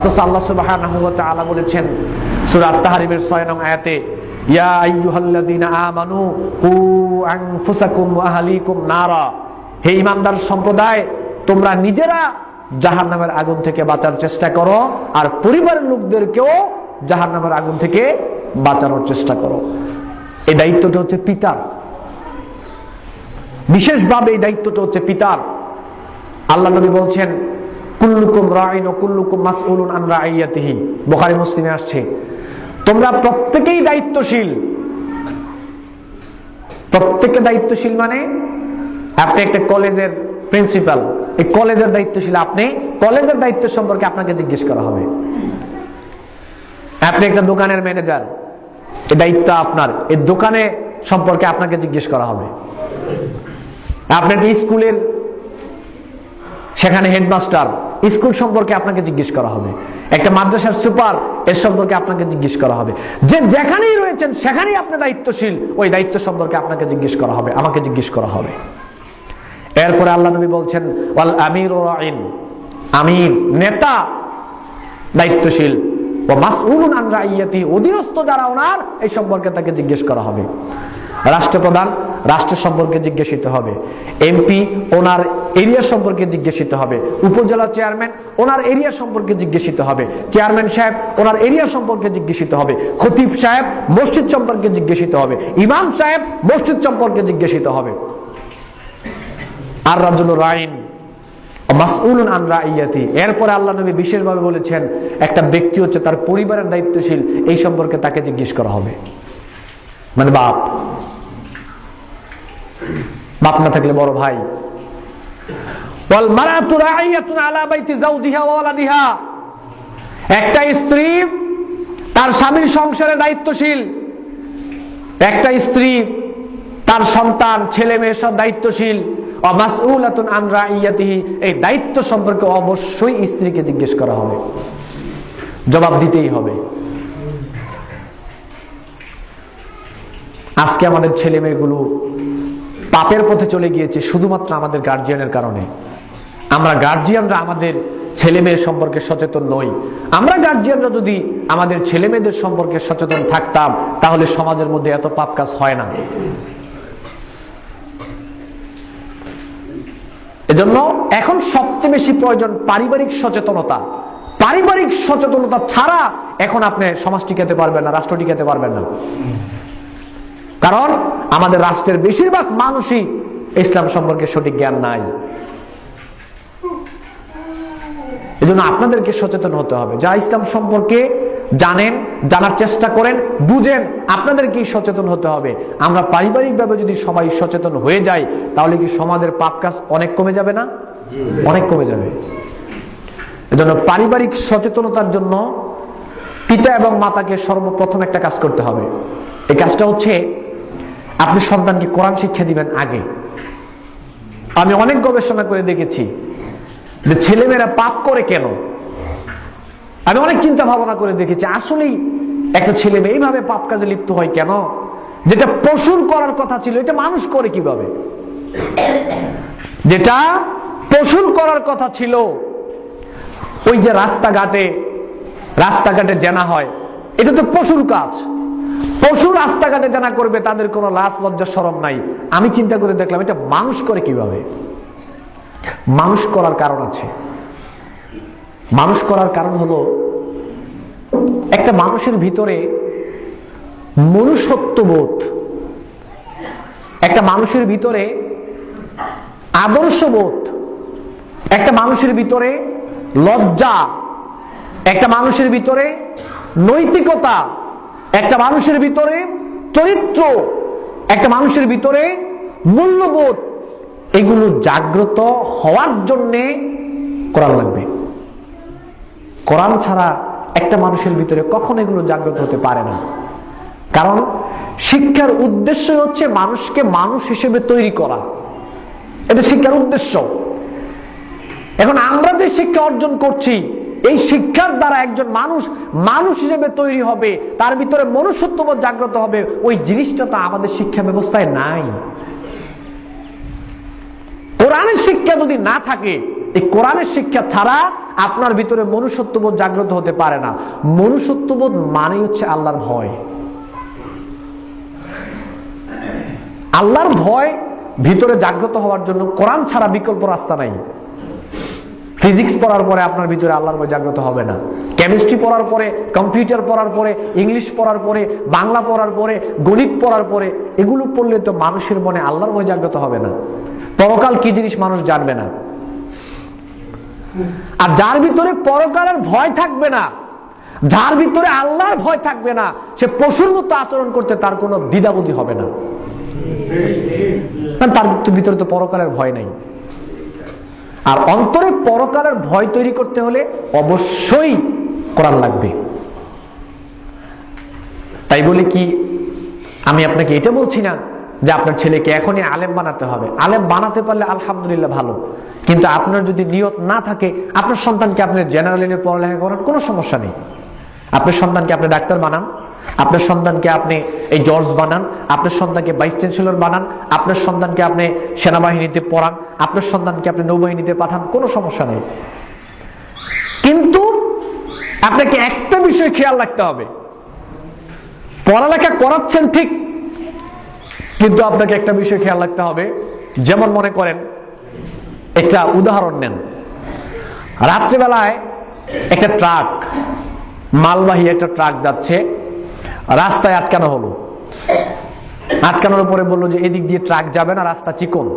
আল্লাহ সুবহানাহু ওয়া তাআলা বলেছেন সূরা আত-তাহরিমের 6 নং আয়াতে, ইয়া আইয়ুহাল্লাযীনা আমানু কু আনফুসাকুম ওয়া আহলিকুম নারা, হে ঈমানদার সম্প্রদায়, তোমরা নিজেরা জাহান্নামের আগুন থেকে বাঁচার চেষ্টা করো আর পরিবারের লোকদেরকেও জাহান্নামের আগুন থেকে বাঁচানোর চেষ্টা করো। এই দায়িত্বটা হচ্ছে পিতার, বিশেষভাবে এই দায়িত্বটা হচ্ছে পিতার। আল্লাহ নবী বলছেন, কুল্লুকুম রাঈন ওয়া কুল্লুকুম মাসউলুন আন রাইয়াতিহি, বুখারী মুসলিমে আসছে, তোমরা প্রত্যেকেই দায়িত্বশীল। প্রত্যেকে দায়িত্বশীল মানে আপনি একটা কলেজের প্রিন্সিপাল, এই কলেজের দায়িত্বশীল আপনি, কলেজের দায়িত্ব সম্পর্কে আপনাকে জিজ্ঞেস করা হবে। আপনি একটা দোকানের ম্যানেজার, এই দায়িত্ব আপনার, এই দোকানে সম্পর্কে আপনাকে জিজ্ঞেস করা হবে। আপনি একটা স্কুলের সেখানে হেডমাস্টার, স্কুল সম্পর্কে আপনাকে জিজ্ঞেস করা হবে। একটা মাদ্রাসার সুপার, এর সম্পর্কে আপনাকে জিজ্ঞেস করা হবে। যে যেখানেই রয়েছেন সেখানেই আপনি দায়িত্বশীল, ওই দায়িত্ব সম্পর্কে আপনাকে জিজ্ঞেস করা হবে, আমাকে জিজ্ঞেস করা হবে। এরপরে আল্লাহ নবী বলছেন, ওয়াল আমিরু রাঈন, আমির নেতা দায়িত্বশীল, ওয়া মাসউলুন আন রাইয়াতিহি, অধীনস্থ যারা ওনার এই সম্পর্কে তাকে জিজ্ঞেস করা হবে। রাষ্ট্রপ্রধান রাষ্ট্র সম্পর্কে জিজ্ঞাসিত হবে, এমপি ওনার এরিয়া সম্পর্কে জিজ্ঞাসিত হবে, উপজেলা চেয়ারম্যান ওনার এরিয়া সম্পর্কে জিজ্ঞাসিত হবে, চেয়ারম্যান সাহেব ওনার এরিয়া সম্পর্কে জিজ্ঞাসিত হবে, খতিব সাহেব মসজিদ সম্পর্কে জিজ্ঞাসিত হবে, ইমাম সাহেব মসজিদ সম্পর্কে জিজ্ঞাসিত হবে। আর রাজুলুর রাঈন মাসউলুন আন রাইয়াতি, এরপরে আল্লাহ নবী বিশেষভাবে বলেছেন, একটা ব্যক্তি হচ্ছে তার পরিবারের দায়িত্বশীল, এই সম্পর্কে তাকে জিজ্ঞেস করা হবে। মানে বাপ, বাপ না থাকলে বড় ভাই। ওয়াল মারাতু রাইয়াতুন আলা বাইতি যাওজিহা ওয়া ওয়ালাদিহা, একটা স্ত্রী তার স্বামীর সংসারে দায়িত্বশীল, একটা স্ত্রী তার সন্তান ছেলে মেয়ের সব দায়িত্বশীল। ওয়া মাসউলাতুন আন রাইয়াতিহি, এই দায়িত্ব সম্পর্কে অবশ্যই স্ত্রীকে জিজ্ঞেস করা হবে, জবাব দিতেই হবে। আজকে আমাদের ছেলে মেয়েগুলো পাপের পথে চলে গিয়েছে শুধুমাত্র আমাদের গার্জিয়ানের কারণে। আমরা গার্জিয়ানরা আমাদের ছেলে মেয়ের সম্পর্কে সচেতন নই। আমরা গার্জিয়ানরা যদি আমাদের ছেলে মেয়েদের সম্পর্কে সচেতন থাকতাম, তাহলে সমাজের মধ্যে এত পাপ কাজ হয় না। এজন্য এখন সবচেয়ে বেশি প্রয়োজন পারিবারিক সচেতনতা। পারিবারিক সচেতনতা ছাড়া এখন আপনি সমাজ টিকাতে পারবেন না, রাষ্ট্র টিকাতে পারবেন না। কারণ আমাদের রাষ্ট্রের বেশিরভাগ মানুষই ইসলাম সম্পর্কে সঠিক জ্ঞান নাই। এজন্য আপনাদেরকে সচেতন হতে হবে। যারা ইসলাম সম্পর্কে জানেন, জানার চেষ্টা করেন, বুঝেন, আপনাদেরকেই সচেতন হতে হবে। আমরা পারিবারিকভাবে যদি সবাই সচেতন হয়ে যাই, তাহলে কি সমাজের পাপ কাজ অনেক কমে যাবে না? অনেক কমে যাবে। এজন্য পারিবারিক সচেতনতার জন্য পিতা এবং মাতাকে সর্বপ্রথম একটা কাজ করতে হবে। এই কাজটা হচ্ছে, আপনি সন্তানকে কোরআন শিক্ষা দিবেন আগে। আমি অনেক গবেষণা করে দেখেছি যে ছেলেমেয়েরা পাপ করে কেন। আমি অনেক চিন্তা ভাবনা করে দেখেছি, আসলেই একটা ছেলে মেয়ে এইভাবে পাপ কাজে লিপ্ত হয় কেন? যেটা পশুর করার কথা ছিল, এটা মানুষ করে কিভাবে? যেটা পশুর করার কথা ছিল, ওই যে রাস্তাঘাটে জানা হয়, এটা তো পশুর কাজ। পশু রাস্তাঘাটে জানা করবে, তাদের কোনো লাজ লজ্জা শরম নাই। আমি চিন্তা করে দেখলাম, এটা মানুষ করে কিভাবে? মানুষ করার কারণ আছে। মানুষ করার কারণ হলো, একটা মানুষের ভিতরে মনুষ্যত্ববোধ, একটা মানুষের ভিতরে আদর্শবোধ, একটা মানুষের ভিতরে লজ্জা, একটা মানুষের ভিতরে নৈতিকতা, একটা মানুষের ভিতরে চরিত্র, একটা মানুষের ভিতরে মূল্যবোধ, এগুলো জাগ্রত হওয়ার জন্য কোরআন লাগবে। কোরআন ছাড়া একটা মানুষের ভিতরে কখনো এগুলো জাগ্রত হতে পারে না। কারণ শিক্ষার উদ্দেশ্য হচ্ছে মানুষকে মানুষ হিসেবে তৈরি করা, এটা শিক্ষার উদ্দেশ্য। এখন আমরা যে শিক্ষা অর্জন করছি, এই শিক্ষার দ্বারা একজন মানুষ হিসেবে তৈরি হবে, তার ভিতরে মনুষ্যত্ববোধ জাগ্রত হবে, ওই জিনিসটা তো আমাদের শিক্ষা ব্যবস্থায় নাই। কোরআনের শিক্ষা যদি না থাকে, এই কোরআনের শিক্ষা ছাড়া আপনার ভিতরে মনুষ্যত্ববোধ জাগ্রত হতে পারে না। মনুষ্যত্ববোধ মানে হচ্ছে আল্লাহর ভয়। আল্লাহর ভয় ভিতরে জাগ্রত হওয়ার জন্য কোরআন ছাড়া বিকল্প রাস্তা নাই। ফিজিক্স পড়ার পরে আপনার ভিতরে আল্লাহর ভয় জাগ্রত হবে না। কেমিস্ট্রি পড়ার পরে, কম্পিউটার পড়ার পরে, ইংলিশ পড়ার পরে, বাংলা পড়ার পরে, গণিত পড়ার পরে, এগুলো পড়লে তো মানুষের মনে আল্লাহর ভয় জাগ্রত হবে না। পরকাল কি জিনিস মানুষ জানবে না। আর যার ভিতরে পরকালের ভয় থাকবে না, যার ভিতরে আল্লাহর ভয় থাকবে না, সে পশুর মতো আচরণ করতে তার কোনো দ্বিধাবোধই হবে না। তার ভিতরে তো পরকালের ভয় নাই। আর অন্তরে পরকালের ভয় তৈরি করতে হলে অবশ্যই কোরআন লাগবে। তাই বলে কি আমি আপনাকে এটা বলছি না যে আপনার ছেলেকে এখনই আলেম বানাতে হবে। আলেম বানাতে পারলে আলহামদুলিল্লাহ ভালো, কিন্তু আপনার যদি নিয়ত না থাকে, আপনার সন্তানকে আপনি জেনারেল লাইনে পড়ালেখা করার কোনো সমস্যা নেই। আপনার সন্তানকে আপনি ডাক্তার বানান, আপনার সন্তানকে আপনি এই জজ বানান, আপনার সন্তানকে ভাইস চ্যান্সেলর বানান, আপনার সন্তানকে আপনি সেনাবাহিনীতে পড়ান, আপনার সন্তানকে আপনি নৌবাহিনীতে পাঠান, কোনো সমস্যা নেই। কিন্তু আপনাকে একটা বিষয় খেয়াল রাখতে হবে, পড়ালেখা করাচ্ছেন ঠিক, কিন্তু আপনাকে একটা বিষয় খেয়াল রাখতে হবে। যেমন মনে করেন, একটা উদাহরণ নেন, রাত্রিবেলায় একটা ট্রাক, মালবাহী একটা ট্রাক যাচ্ছে, রাস্তায় আটকানো হলো। আটকানোর পরে বললো যে এদিক দিয়ে ট্রাক যাবে না, রাস্তা চিকন,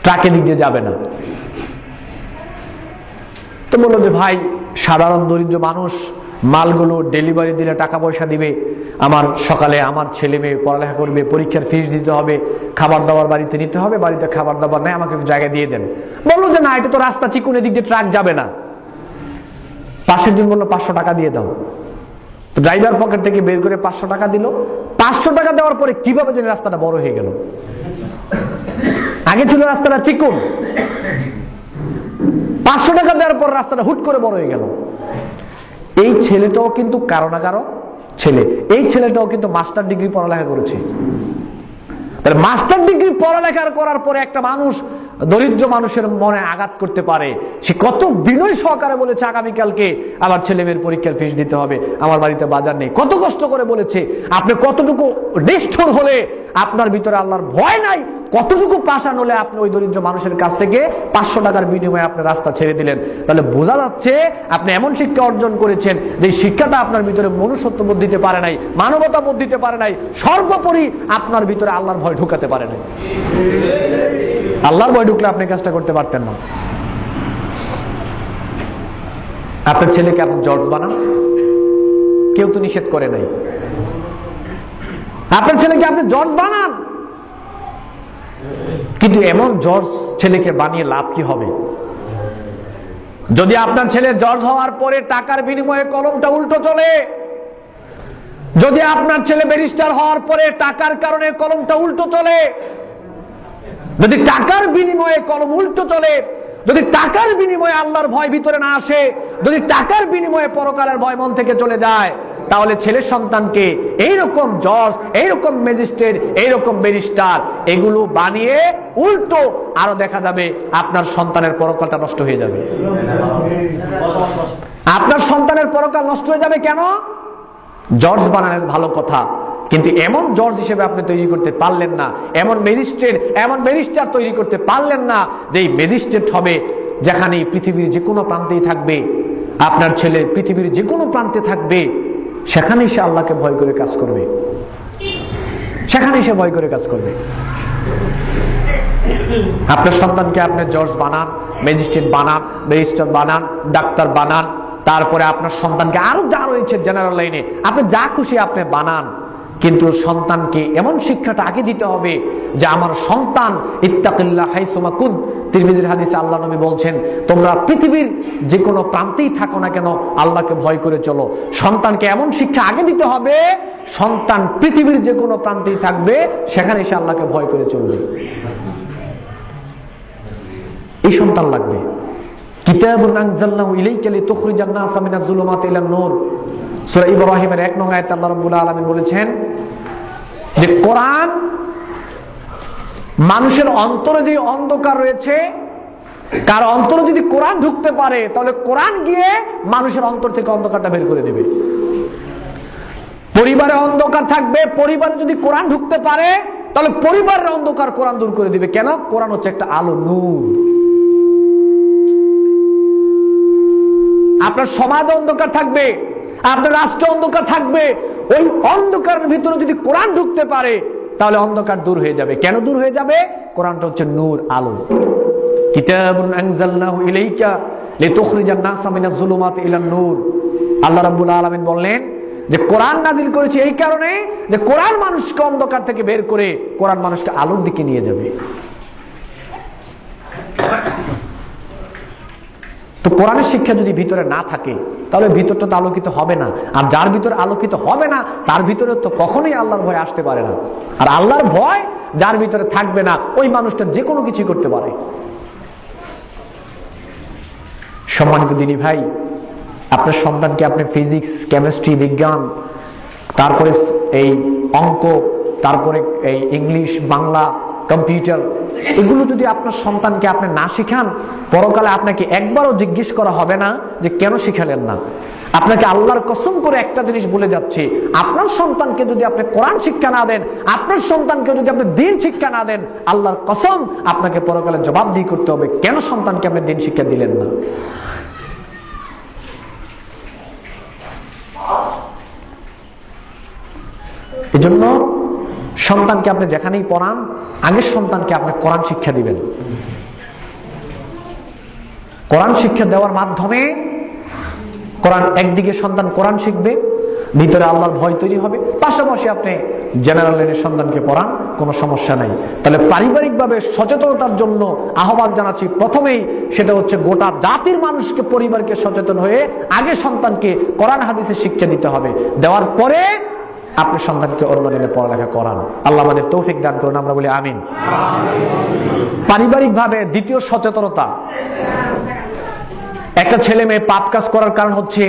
ট্রাক এদিক দিয়ে যাবে না। তো বললো যে ভাই, সাধারণ দরিদ্র মানুষ, মালগুলো ডেলিভারি দিলে টাকা পয়সা দিবে, আমার সকালে আমার ছেলে মেয়ে পড়ালেখা করবে, পরীক্ষার ফিস দিতে হবে, খাবার দাবার বাড়িতে নিতে হবে, বাড়িতে খাবার দাবার নেই, আমাকে একটু জায়গা দিয়ে দেন। বললো যে না, এটা তো রাস্তা চিকন, এদিক দিয়ে ট্রাক যাবে না। পাশের জন বললো 500 টাকা দিয়ে দাও। তো ড্রাইভার পকেট থেকে বের করে 500 টাকা দিল। 500 টাকা দেওয়ার পরে কিভাবে যেন রাস্তাটা বড় হয়ে গেল। আগে ছিল রাস্তাটা চিকন, 500 টাকা দেওয়ার পর রাস্তাটা হুট করে বড় হয়ে গেল। এই ছেলেটাও কিন্তু কারো না কারো ছেলে, এই ছেলেটাও কিন্তু মাস্টার ডিগ্রি পড়ালেখা করেছে। মাস্টার ডিগ্রি পড়ালেখা করার পরে একটা মানুষ দরিদ্র মানুষের মনে আঘাত করতে পারে। সে কত বিনয় সহকারে বলেছে আগামীকালকে আমার ছেলে মেয়ের পরীক্ষার ফিস দিতে হবে, আমার বাড়িতে বাজার নেই, কত কষ্ট করে বলেছে। আপনি কতটুকু নিষ্ঠুর হলে আপনার ভিতরে আল্লাহর ভয় নাই, কতটুকু পাষাণ হলে আপনি ওই দরিদ্র মানুষের কাছ থেকে 500 টাকার বিনিময়ে আপনি রাস্তা ছেড়ে দিলেন। তাহলে বোঝা যাচ্ছে আপনি এমন শিক্ষা অর্জন করেছেন যে শিক্ষাটা আপনার ভিতরে মনুষ্যত্ববোধ দিতে পারে নাই, মানবতাবোধ দিতে পারে নাই, সর্বোপরি আপনার ভিতরে আল্লাহর ভয় ঢুকাতে পারে নাই। আল্লাহর ভয় ঢুকলে আপনি কাজটা করতে পারতেন না। আপনার ছেলেকে আপনি জজ বানান, কেউ তো নিষেধ করে নাই। আপনার ছেলেকে আপনি জজ বানান, কিন্তু এমন জজ ছেলেকে বানিয়ে লাভ কি হবে? যদি আপনার ছেলে জজ হওয়ার পরে টাকার বিনিময়ে কলমটা উল্টো চলে, যদি আপনার ছেলে ব্যারিস্টার হওয়ার পরে টাকার কারণে কলমটা উল্টো চলে, যদি টাকার বিনিময়ে কলম উল্টো চলে, যদি টাকার বিনিময়ে আল্লাহর ভয় ভিতরে না আসে, যদি টাকার বিনিময়ে পরকালের ভয় মন থেকে চলে যায়, তাহলে ছেলের সন্তানকে এইরকম জজ, এইরকম ম্যাজিস্ট্রেট, এইরকম ব্যারিস্টার এগুলো বানিয়ে উল্টো আরো দেখা যাবে আপনার সন্তানের পরকালটা নষ্ট হয়ে যাবে। আপনার সন্তানের পরকাল নষ্ট হয়ে যাবে কেন? জজ বানানোর ভালো কথা, কিন্তু এমন জজ হিসেবে আপনি তৈরি করতে পারলেন না, এমন ম্যাজিস্ট্রেট, এমন ব্যারিস্টার তৈরি করতে পারলেন না যে ম্যাজিস্ট্রেট হবে যেখানে পৃথিবীর যে কোনো প্রান্তেই থাকবে, আপনার ছেলে পৃথিবীর যে কোনো প্রান্তে থাকবে, সেখানেই সে আল্লাহকে ভয় করে কাজ করবে, সেখানেই সে ভয় করে কাজ করবে। আপনার সন্তানকে আপনি জজ বানান, ম্যাজিস্ট্রেট বানান, ব্যারিস্টার বানান, ডাক্তার বানান, তারপরে আপনার সন্তানকে আরো যা রয়েছে জেনারেল লাইনে আপনি যা খুশি আপনি বানান, কিন্তু সন্তানকে এমন শিক্ষাটা আগে দিতে হবে যে আমার সন্তান ইত্তাকিল্লাহ হাইসুমা কুন। তিরমিজির হাদিসে আল্লাহ নবী বলছেন, তোমরা পৃথিবীর যে কোনো প্রান্তেই থাকো না কেন আল্লাহকে ভয় করে চলো। সন্তানকে এমন শিক্ষা আগে দিতে হবে, সন্তান পৃথিবীর যে কোনো প্রান্তেই থাকবে সেখানে সে আল্লাহকে ভয় করে চলবে। এই সন্তান লাগবে। কিতাবুন আনজালনাহু ইলাইকা লিতুখরিজান নাসা মিনাজ যুলুমাতি ইলান নূর, সূরা ইব্রাহিমের 1 নং আয়াতে আল্লাহ রাব্বুল আলামিন বলেছেন যে কোরআন মানুষের অন্তরে যে অন্ধকার রয়েছে কার অন্তরে যদি কোরআন ঢুকতে পারে তাহলে কোরআন গিয়ে মানুষের অন্তর থেকে অন্ধকারটা বের করে দেবে। পরিবারে অন্ধকার থাকবে, পরিবারে যদি কোরআন ঢুকতে পারে তাহলে পরিবারের অন্ধকার কোরআন দূর করে দিবে। কেন? কোরআন হচ্ছে একটা আলো, নূর। আপনার সমাজ অন্ধকার থাকবে, আপনার রাষ্ট্র অন্ধকার থাকবে, ওই অন্ধকারের ভিতরে যদি কোরআন ঢুকতে পারে তাহলে অন্ধকার দূর হয়ে যাবে। কেন দূর হয়ে যাবে? কোরআনটা হচ্ছে নূর, আলো। কিতাবুন আনজালনাহু ইলাইকা লিতুখরিজান নাসা মিনাজ যুলুমাতি ইলান নূর। আল্লাহ রাব্বুল আলামিন বললেন যে কোরআন নাযিল করেছি এই কারণে যে কোরআন মানুষকে অন্ধকার থেকে বের করে কোরআন মানুষকে আলোর দিকে নিয়ে যাবে। তো কোরআনের শিক্ষা যদি ভিতরে না থাকে তাহলে ভিতরটা তো আলোকিত হবে না। আর যার ভিতরে আলোকিত হবে না তার ভিতরে তো কখনোই আল্লাহর ভয় আসতে পারে না। আর আল্লাহর ভয় যার ভিতরে থাকবে না ওই মানুষটা যে কোনো কিছু করতে পারে। সম্মানিত দিনী ভাই, আপনার সন্তানকে আপনি ফিজিক্স, কেমিস্ট্রি, বিজ্ঞান, তারপরে এই অঙ্ক, তারপরে এই ইংলিশ, বাংলা, কম্পিউটার, এগুলো যদি আপনার সন্তানকে আপনি না শিখান, পরকালে আপনাকে একবারও জিজ্ঞেস করা হবে না যে কেন শিখালেন না। আপনাকে আল্লাহর কসম করে একটা জিনিস বলে যাচ্ছে, আপনার সন্তানকে যদি আপনি কোরআন শিক্ষা না দেন, আপনার সন্তানকে যদি আপনি দ্বীন শিক্ষা না দেন, আল্লাহর কসম আপনাকে পরকালে জবাবদিহি করতে হবে কেন সন্তানকে আপনি দ্বীন শিক্ষা দিলেন না। এজন্য সন্তানকে আপনি যেখানেই পড়ান, আগের সন্তানকে আপনি কোরআন শিক্ষা দিবেন। কোরআন শিক্ষা দেওয়ার মাধ্যমে কোরআন একদিকে সন্তান কোরআন শিখবে, ভিতরে আল্লাহর ভয় তৈরি হবে, পাশাপাশি আপনি জেনারেল লাইনের সন্তানকে পড়ান, কোনো সমস্যা নাই। তাহলে পারিবারিকভাবে সচেতনতার জন্য আহ্বান জানাচ্ছি প্রথমেই, সেটা হচ্ছে গোটা জাতির মানুষকে, পরিবারকে সচেতন হয়ে আগে সন্তানকে কোরআন হাদিসের শিক্ষা দিতে হবে। দেওয়ার পরে আপনি সন্তানকে অন্য দিনে পড়ালেখা করান। আল্লাহ আমাদের তৌফিক দান করুন, আমরা বলি আমিন। পারিবারিক ভাবে দ্বিতীয় সচেতনতা, একটা ছেলে মেয়ে পাপ কাজ করার কারণ হচ্ছে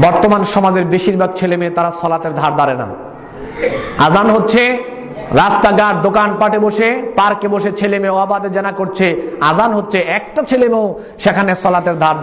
বর্তমান সমাজের বেশিরভাগ ছেলে মেয়ে তারা সলাতের ধার ধারে না। আজান হচ্ছে, রাস্তাঘাট, দোকানপাটে বসে, পার্কে বসে ছেলে মেয়ে অবাধে জানা করছে। আজান হচ্ছে, একটা ছেলে মেয়েও সেখানে সলাতের ধার